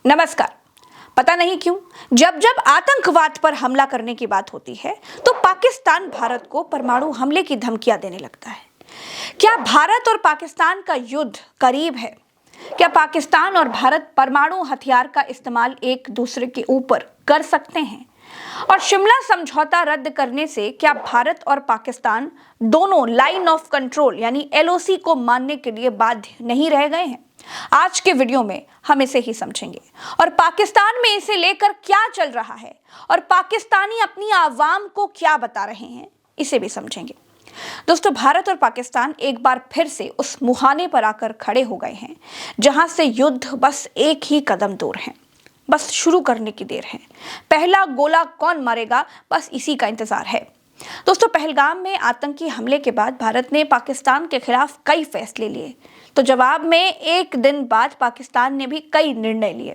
नमस्कार। पता नहीं क्यों जब जब आतंकवाद पर हमला करने की बात होती है तो पाकिस्तान भारत को परमाणु हमले की धमकियां देने लगता है। क्या भारत और पाकिस्तान का युद्ध करीब है? क्या पाकिस्तान और भारत परमाणु हथियार का इस्तेमाल एक दूसरे के ऊपर कर सकते हैं? और शिमला समझौता रद्द करने से क्या भारत और पाकिस्तान दोनों लाइन ऑफ कंट्रोल यानी एलओसी को मानने के लिए बाध्य नहीं रह गए हैं? आज के वीडियो में हम इसे ही समझेंगे और पाकिस्तान में इसे लेकर क्या चल रहा है और पाकिस्तानी अपनी आवाम को क्या बता रहे हैं, इसे भी समझेंगे। दोस्तों, भारत और पाकिस्तान एक बार फिर से उस मुहाने पर आकर खड़े हो गए हैं जहां से युद्ध बस एक ही कदम दूर है। बस शुरू करने की देर है। पहला गोला कौन मारेगा, बस इसी का इंतजार है। दोस्तों, पहलगाम में आतंकी हमले के बाद भारत ने पाकिस्तान के खिलाफ कई फैसले लिए, तो जवाब में एक दिन बाद पाकिस्तान ने भी कई निर्णय लिए।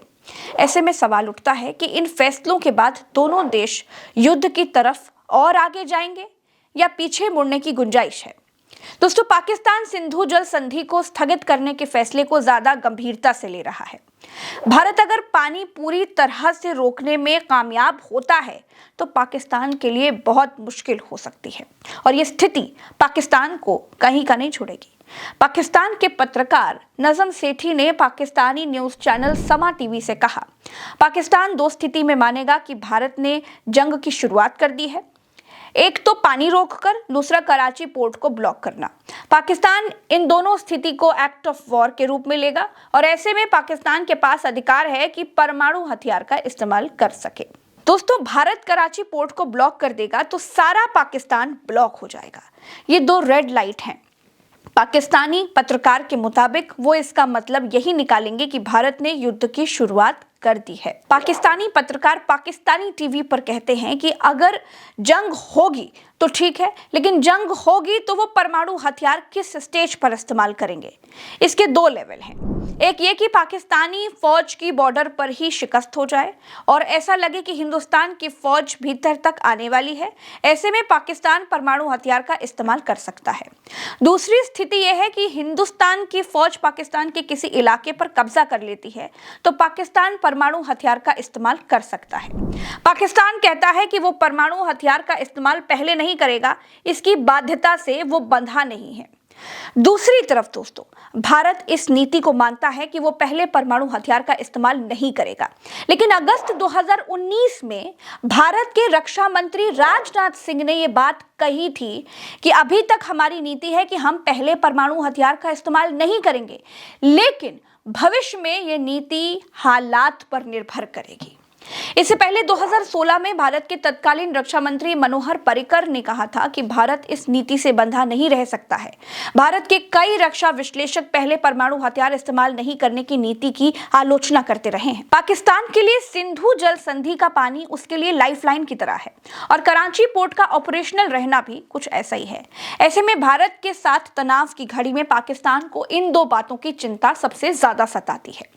ऐसे में सवाल उठता है कि इन फैसलों के बाद दोनों देश युद्ध की तरफ और आगे जाएंगे या पीछे मुड़ने की गुंजाइश है। दोस्तों, पाकिस्तान सिंधु जल संधि को स्थगित करने के फैसले को ज्यादा गंभीरता से ले रहा है। भारत अगर पानी पूरी तरह से रोकने में कामयाब होता है तो पाकिस्तान के लिए बहुत मुश्किल हो सकती है और ये स्थिति पाकिस्तान को कहीं का नहीं छोड़ेगी। पाकिस्तान के पत्रकार नजम सेठी ने पाकिस्तानी न्यूज चैनल समा टीवी से कहा, पाकिस्तान दो स्थिति में मानेगा कि भारत ने जंग की शुरुआत कर दी है। एक तो पानी रोककर, दूसरा कराची पोर्ट को ब्लॉक करना। पाकिस्तान इन दोनों स्थिति को एक्ट ऑफ वॉर के रूप में लेगा और ऐसे में पाकिस्तान के पास अधिकार है कि परमाणु हथियार का इस्तेमाल कर सके। दोस्तों, भारत कराची पोर्ट को ब्लॉक कर देगा तो सारा पाकिस्तान ब्लॉक हो जाएगा। ये दो रेड लाइट हैं। पाकिस्तानी पत्रकार के मुताबिक वो इसका मतलब यही निकालेंगे कि भारत ने युद्ध की शुरुआत कर दी है। पाकिस्तानी पत्रकार पाकिस्तानी टीवी पर कहते हैं कि अगर जंग होगी तो ठीक है, लेकिन जंग होगी तो वो परमाणु हथियार किस स्टेज पर इस्तेमाल करेंगे। इसके दो लेवल हैं। एक ये कि पाकिस्तानी फौज की बॉर्डर पर ही शिकस्त हो जाए और ऐसा लगे कि हिंदुस्तान की फौज भीतर तक आने वाली है। ऐसे में पाकिस्तान परमाणु हथियार का इस्तेमाल कर सकता है। दूसरी स्थिति यह है कि हिंदुस्तान की फौज पाकिस्तान के किसी इलाके पर कब्जा कर लेती है तो पाकिस्तान परमाणु हथियार का इस्तेमाल कर सकता है। पाकिस्तान कहता है कि वो परमाणु हथियार का इस्तेमाल पहले नहीं करेगा, इसकी बाध्यता से वो बंधा नहीं है। दूसरी तरफ दोस्तों, भारत इस नीति को मानता है कि वो पहले परमाणु हथियार का इस्तेमाल नहीं करेगा, लेकिन अगस्त 2019 में भारत के रक्षा मंत्री राजनाथ सिंह ने ये बात कही थी कि अभी तक हमारी नीति है कि हम पहले परमाणु हथियार का इस्तेमाल नहीं करेंगे, लेकिन भविष्य में ये नीति हालात पर निर्भर करेगी। इससे पहले 2016 में भारत के तत्कालीन रक्षा मंत्री मनोहर पर्रिकर ने कहा था कि भारत इस नीति से बंधा नहीं रह सकता है। भारत के कई रक्षा विश्लेषक पहले परमाणु हथियार इस्तेमाल नहीं करने की नीति की आलोचना करते रहे हैं। पाकिस्तान के लिए सिंधु जल संधि का पानी उसके लिए लाइफलाइन की तरह है और कराची पोर्ट का ऑपरेशनल रहना भी कुछ ऐसा ही है। ऐसे में भारत के साथ तनाव की घड़ी में पाकिस्तान को इन दो बातों की चिंता सबसे ज्यादा सताती है।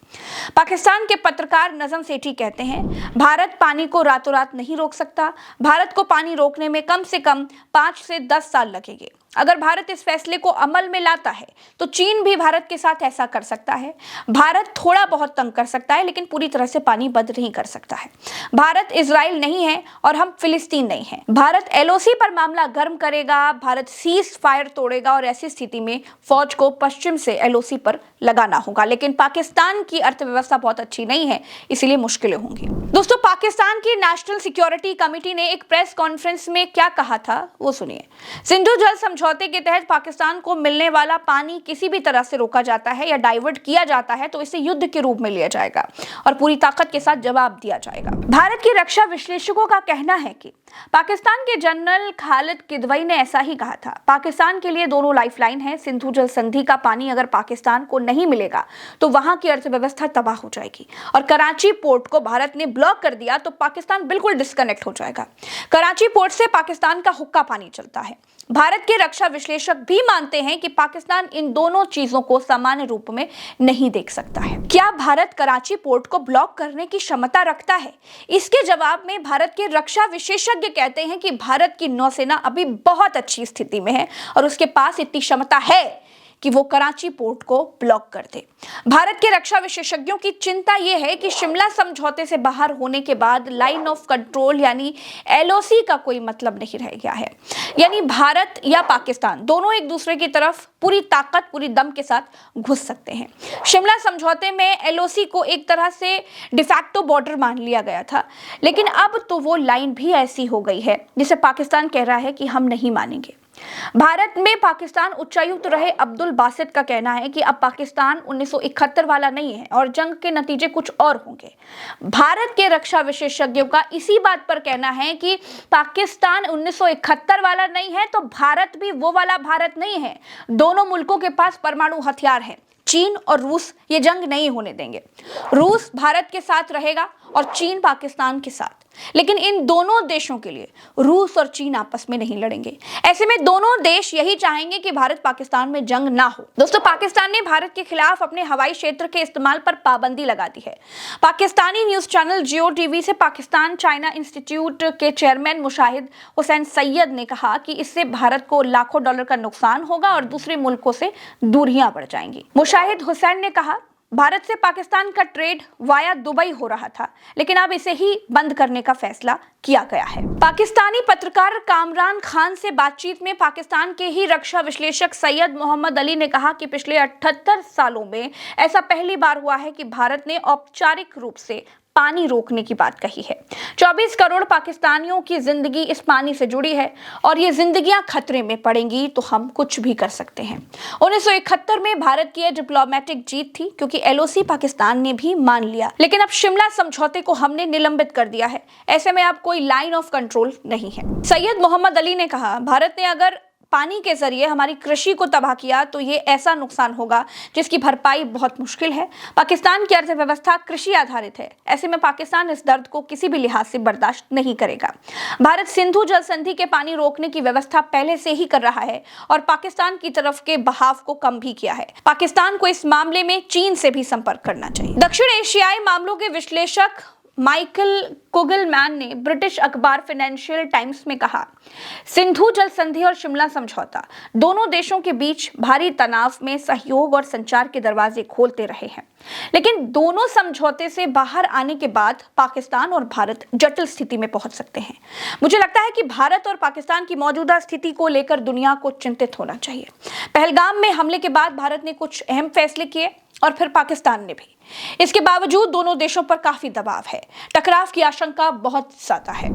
पाकिस्तान के पत्रकार नजम सेठी कहते हैं, भारत पानी को रातों रात नहीं रोक सकता। भारत को पानी रोकने में कम से कम 5 से 10 साल लगेंगे। अगर भारत इस फैसले को अमल में लाता है तो चीन भी भारत के साथ ऐसा कर सकता है। भारत थोड़ा बहुत तंग कर सकता है, लेकिन पूरी तरह से पानी बंद नहीं कर सकता है। भारत इजराइल नहीं है और हम फिलिस्तीन नहीं है। भारत एलओसी पर मामला गर्म करेगा, भारत सीज फायर तोड़ेगा और ऐसी स्थिति में फौज को पश्चिम से एलओसी पर लगाना होगा। लेकिन पाकिस्तान की अर्थव्यवस्था बहुत अच्छी नहीं है, इसीलिए मुश्किलें होंगी। दोस्तों, पाकिस्तान की नेशनल सिक्योरिटी कमेटी ने एक प्रेस कॉन्फ्रेंस में क्या कहा था वो सुनिए। सिंधु जल समझौते के तहत पाकिस्तान को मिलने वाला पानी किसी भी तरह से रोका जाता है या डाइवर्ट किया जाता है तो इसे युद्ध के रूप में लिया जाएगा और पूरी ताकत के साथ जवाब दिया जाएगा। भारत के रक्षा विश्लेषकों का कहना है कि पाकिस्तान के जनरल खालिद किदवई ने ऐसा ही कहा था। पाकिस्तान के लिए दोनों लाइफलाइन है। सिंधु जल संधि का पानी अगर पाकिस्तान को नहीं मिलेगा तो वहां की अर्थव्यवस्था तबाह हो जाएगी और कराची पोर्ट को भारत ने ब्लॉक कर दिया तो पाकिस्तान बिल्कुल डिस्कनेक्ट हो जाएगा। कराची पोर्ट से पाकिस्तान का हुक्का पानी चलता है। भारत के रक्षा विश्लेषक भी मानते हैं कि पाकिस्तान इन दोनों चीजों को सामान्य रूप में नहीं देख सकता है। क्या भारत कराची पोर्ट को ब्लॉक करने की क्षमता रखता है? इसके जवाब में भारत के रक्षा विशेषज्ञ कहते हैं कि भारत की नौसेना अभी बहुत अच्छी स्थिति में है और उसके पास इतनी क्षमता है कि वो कराची पोर्ट को ब्लॉक कर दे। भारत के रक्षा विशेषज्ञों की चिंता यह है कि शिमला समझौते से बाहर होने के बाद लाइन ऑफ कंट्रोल यानी LOC का कोई मतलब नहीं रह गया है। यानी भारत या पाकिस्तान दोनों एक दूसरे की तरफ पूरी ताकत पूरी दम के साथ घुस सकते हैं। शिमला समझौते में LOC को एक तरह से डिफैक्टो बॉर्डर मान लिया गया था, लेकिन अब तो वो लाइन भी ऐसी हो गई है जिसे पाकिस्तान कह रहा है कि हम नहीं मानेंगे। भारत में पाकिस्तान उच्चायुक्त रहे अब्दुल बासित का कहना है कि अब पाकिस्तान 1971 वाला नहीं है और जंग के नतीजे कुछ और होंगे। भारत के रक्षा विशेषज्ञों का इसी बात पर कहना है कि पाकिस्तान 1971 वाला नहीं है तो भारत भी वो वाला भारत नहीं है। दोनों मुल्कों के पास परमाणु हथियार है। चीन और रूस ये जंग नहीं होने देंगे। रूस भारत के साथ रहेगा और चीन पाकिस्तान के साथ। लेकिन इन दोनों देशों के लिए रूस और चीन आपस में नहीं लड़ेंगे। ऐसे में दोनों देश यही चाहेंगे कि भारत पाकिस्तान में जंग ना हो। दोस्तों, पाकिस्तान ने भारत के खिलाफ अपने हवाई क्षेत्र के इस्तेमाल पर पाबंदी लगा दी है। पाकिस्तानी न्यूज चैनल जियो टीवी से पाकिस्तान चाइना इंस्टीट्यूट के चेयरमैन मुशाहिद हुसैन सैयद ने कहा कि इससे भारत को लाखों डॉलर का नुकसान होगा और दूसरे मुल्कों से दूरियां बढ़ जाएंगी। मुशाहिद हुसैन ने कहा, भारत से पाकिस्तान का ट्रेड वाया दुबई हो रहा था, लेकिन अब इसे ही बंद करने का फैसला किया गया है। पाकिस्तानी पत्रकार कामरान खान से बातचीत में पाकिस्तान के ही रक्षा विश्लेषक सैयद मोहम्मद अली ने कहा कि पिछले 78 सालों में ऐसा पहली बार हुआ है कि भारत ने औपचारिक रूप से पानी रोकने की बात कही है। 24 करोड़ पाकिस्तानियों की जिंदगी इस पानी से जुड़ी है और ये जिंदगियां खतरे में पड़ेंगी तो हम कुछ भी कर सकते हैं। 1971 में भारत की डिप्लोमेटिक जीत थी क्योंकि LOC पाकिस्तान ने भी मान लिया, लेकिन अब शिमला समझौते को हमने निलंबित कर दिया है। ऐसे में अब कोई लाइन ऑफ कंट्रोल नहीं है। सैयद मोहम्मद अली ने कहा, भारत ने अगर पानी के जरिए हमारी कृषि को तबाह किया तो ये ऐसा नुकसान होगा जिसकी भरपाई बहुत मुश्किल है। पाकिस्तान की अर्थव्यवस्था कृषि आधारित है। ऐसे में पाकिस्तान इस दर्द को किसी भी लिहाज से बर्दाश्त नहीं करेगा। भारत सिंधु जल संधि के पानी रोकने की व्यवस्था पहले से ही कर रहा है और पाकिस्तान की तरफ के बहाव को कम भी किया है। पाकिस्तान को इस मामले में चीन से भी संपर्क करना चाहिए। दक्षिण एशियाई मामलों के विश्लेषक माइकल कुगलमैन ने ब्रिटिश अखबार फाइनेंशियल टाइम्स में कहा, सिंधु जल संधि और शिमला समझौता दोनों देशों के बीच भारी तनाव में सहयोग और संचार के दरवाजे खोलते रहे हैं, लेकिन दोनों समझौते से बाहर आने के बाद पाकिस्तान और भारत जटिल स्थिति में पहुंच सकते हैं। मुझे लगता है कि भारत और पाकिस्तान की मौजूदा स्थिति को लेकर दुनिया को चिंतित होना चाहिए। पहलगाम में हमले के बाद भारत ने कुछ अहम फैसले किए और फिर पाकिस्तान ने भी। इसके बावजूद दोनों देशों पर काफी दबाव है। टकराव की आशंका बहुत ज्यादा है।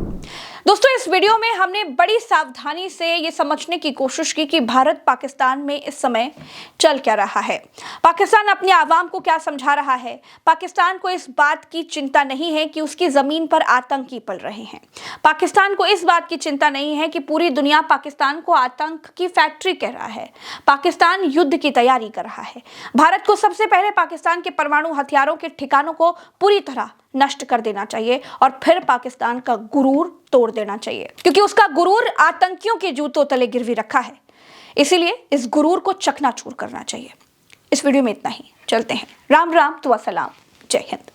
दोस्तों, इस वीडियो में हमने बड़ी सावधानी से ये समझने की कोशिश की कि भारत पाकिस्तान में इस समय चल क्या रहा है। पाकिस्तान अपने आवाम को क्या समझा रहा है। पाकिस्तान को इस बात की चिंता नहीं है कि उसकी जमीन पर आतंकी पल रहे हैं। पाकिस्तान को इस बात की चिंता नहीं है कि पूरी दुनिया पाकिस्तान को आतंक की फैक्ट्री कह रहा है। पाकिस्तान युद्ध की तैयारी कर रहा है। भारत को सबसे पहले पाकिस्तान के परमाणु हथियारों के ठिकानों को पूरी तरह नष्ट कर देना चाहिए और फिर पाकिस्तान का गुरूर तोड़ देना चाहिए, क्योंकि उसका गुरूर आतंकियों के जूतों तले गिरवी रखा है। इसीलिए इस गुरूर को चकनाचूर करना चाहिए। इस वीडियो में इतना ही। चलते हैं। राम राम, दुआ सलाम, जय हिंद।